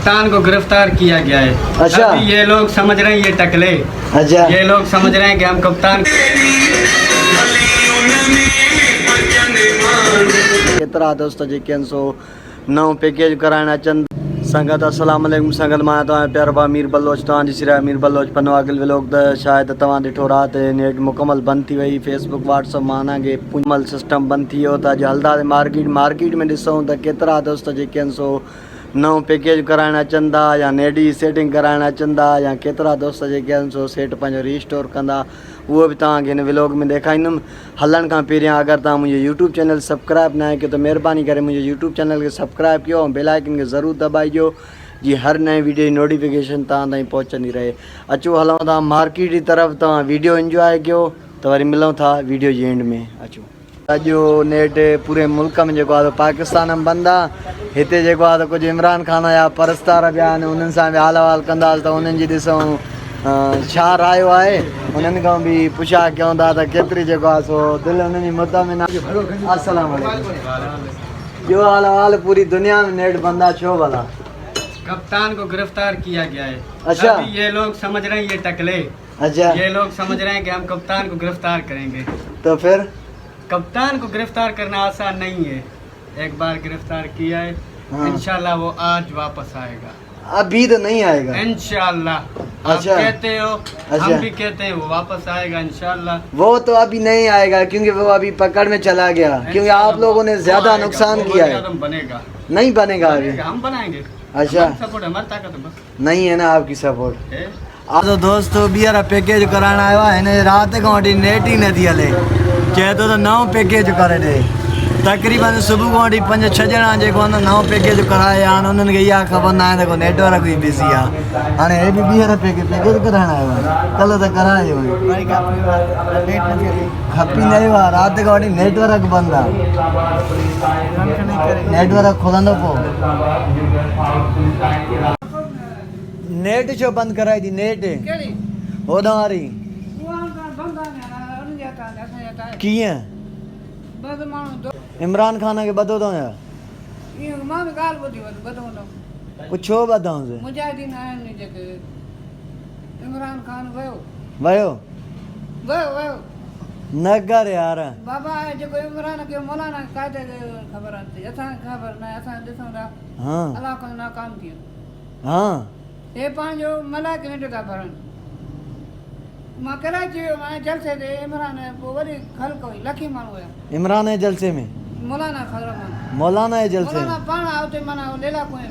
कप्तान को गिरफ्तार किया गया है। अच्छा। अभी ये लोग समझ रहे हैं ये टकले। अच्छा। ये लोग समझ रहे हैं कि हम कप्तान। केतरा दोस्त जेके सो नओं पैकेज कराइण अचनि। संगत अस्सलाम वालेकुम। संगत मां तव्हां प्यारो भाउ मीर बलोच, तव्हांजी सिराए मीर बलोच पनो अगिल व्लॉग त शायदि तव्हां ॾिठो राति नेट मुकमल बंदि थी वई। फेसबुक व्हाट्सअप माना के मुकमल सिस्टम बंदि थी वियो। त अॼु हलंदासीं मार्केट में ॾिसूं त केतिरा दोस्त जेके आहिनि सो नओं पैकेज कराइण अचनि था या नेट जी सेटिंग कराइण अचनि था या केतिरा दोस्त जेके आहिनि सो सेट पंहिंजो रीस्टोर कंदा, उहो बि तव्हांखे हिन व्लॉग में ॾेखारींदुमि। हलण खां पहिरियां अगरि तव्हां मुंहिंजो यूट्यूब चैनल सब्सक्राइब न कयो त महिरबानी करे मुंहिंजे यूट्यूब चैनल खे सब्सक्राइब कयो ऐं बेल आइकन खे ज़रूरु दॿाइजो जीअं हर नए वीडियो जी नोटिफिकेशन तव्हां ताईं पहुचंदी रहे। अचो हलूं था मार्केट जी तरफ़। तव्हां वीडियो इंजॉय कयो त वरी मिलूं था वीडियो जी एंड में। अचो। अॼु नेट पूरे मुल्क में जेको आहे पाकिस्तान में बंदि आहे। हिते जेको आहे कुझु इमरान खान जा परस्तार बि आहिनि, उन्हनि सां बि हाल अहिवाल कंदासीं त उन्हनि जी ॾिसूं छा रायो आहे। उन्हनि खां बि पुछा कयूं था त केतिरी जेको आहे सो दिलि उन्हनि जी मुतमिन आहे। अस्सलाम वालेकुम। जो हाल अहिवाल पूरी दुनिया में नेट बंदि आहे, छो भला? कप्तान को गिरफ्तार किया गया है। अच्छा। अभी ये लोग समझ रहे हैं ये टकले। अच्छा। ये लोग समझ रहे हैं कि हम कप्तान को गिरफ्तार करेंगे। तो फिर कप्तान को गिरफ्तार करना आसान नहीं है। एक बार गिरफ्तार किया है, हाँ। इंशाल्लाह वो आज वापस आएगा। अभी तो नहीं आएगा इंशाल्लाह। आप अच्छा। कहते हो, अच्छा। हम भी कहते हैं वो वापस आएगा इंशाल्लाह। वो तो अभी नहीं आएगा क्योंकि वो अभी पकड़ में चला गया, क्योंकि आप लोगों ने ज्यादा नुकसान किया है। बनेगा नहीं बनेगा अभी। हम बनाएंगे। अच्छा। सपोर्ट हमारी ताकत है बस। नहीं है ना आपकी सपोर्ट। है? आप तो दोस्तों ॿीहर पैकेज कराइण आयो आहे। हिन राति खां वठी नेट ई नथी हले। चए थो त नओं पैकेज करे ॾे। तक़रीबन सुबुह खां वठी 5-6 ॼणा जेको आहे न नओं पैकेज कराए हाणे उन्हनि खे इहा ख़बर न आहे त को नेटवर्क बि बिज़ी आहे। हाणे हे बि ॿीहर पैकेज कराइण आयो आहे। कल्ह त करायो खपी न वियो आहे। राति खां वठी नेटवर्क बंदि आहे। नेटवर्क खुलंदो पोइ। नेट छो बंदि कराई थी? नेट होॾां वारी कीअं? इमरान खान खे ॿधो अथव छा? कुझु छो ॿधोसि? वियो न कर यार। बाबा जेको इमरान खे मौलाना कायदे ख़बर आहे, असांखे ख़बर न आहे। असां ॾिसूं था हाँ अलाह खां नाकाम थी वियो। हाँ हे पंहिंजो मलाइक नेट था भरनि। मां कराची वियो आहियां जलसे ते। इमरान पोइ वरी ख़ल्क़ हुई, लखी माण्हू हुया इमरान जे जलसे में। मौलाना ख़बर मौलाना जे जलसे मौलाना में। पाण उते माना लेला कोई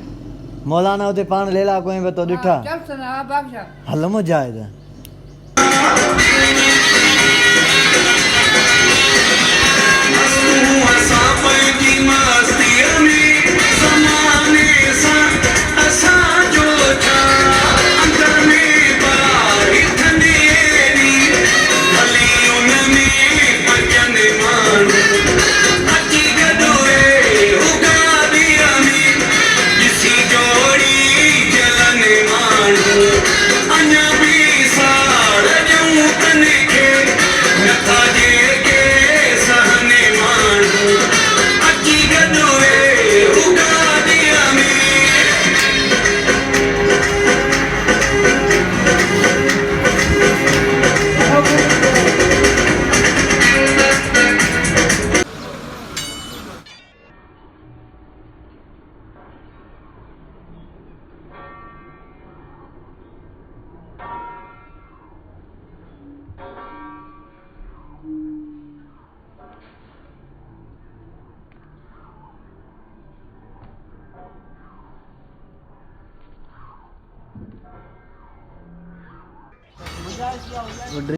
मौलाना उते पाण लेला कोई बि तो ॾिठा। जलसे न हा बादशाह हल मुजाहिद।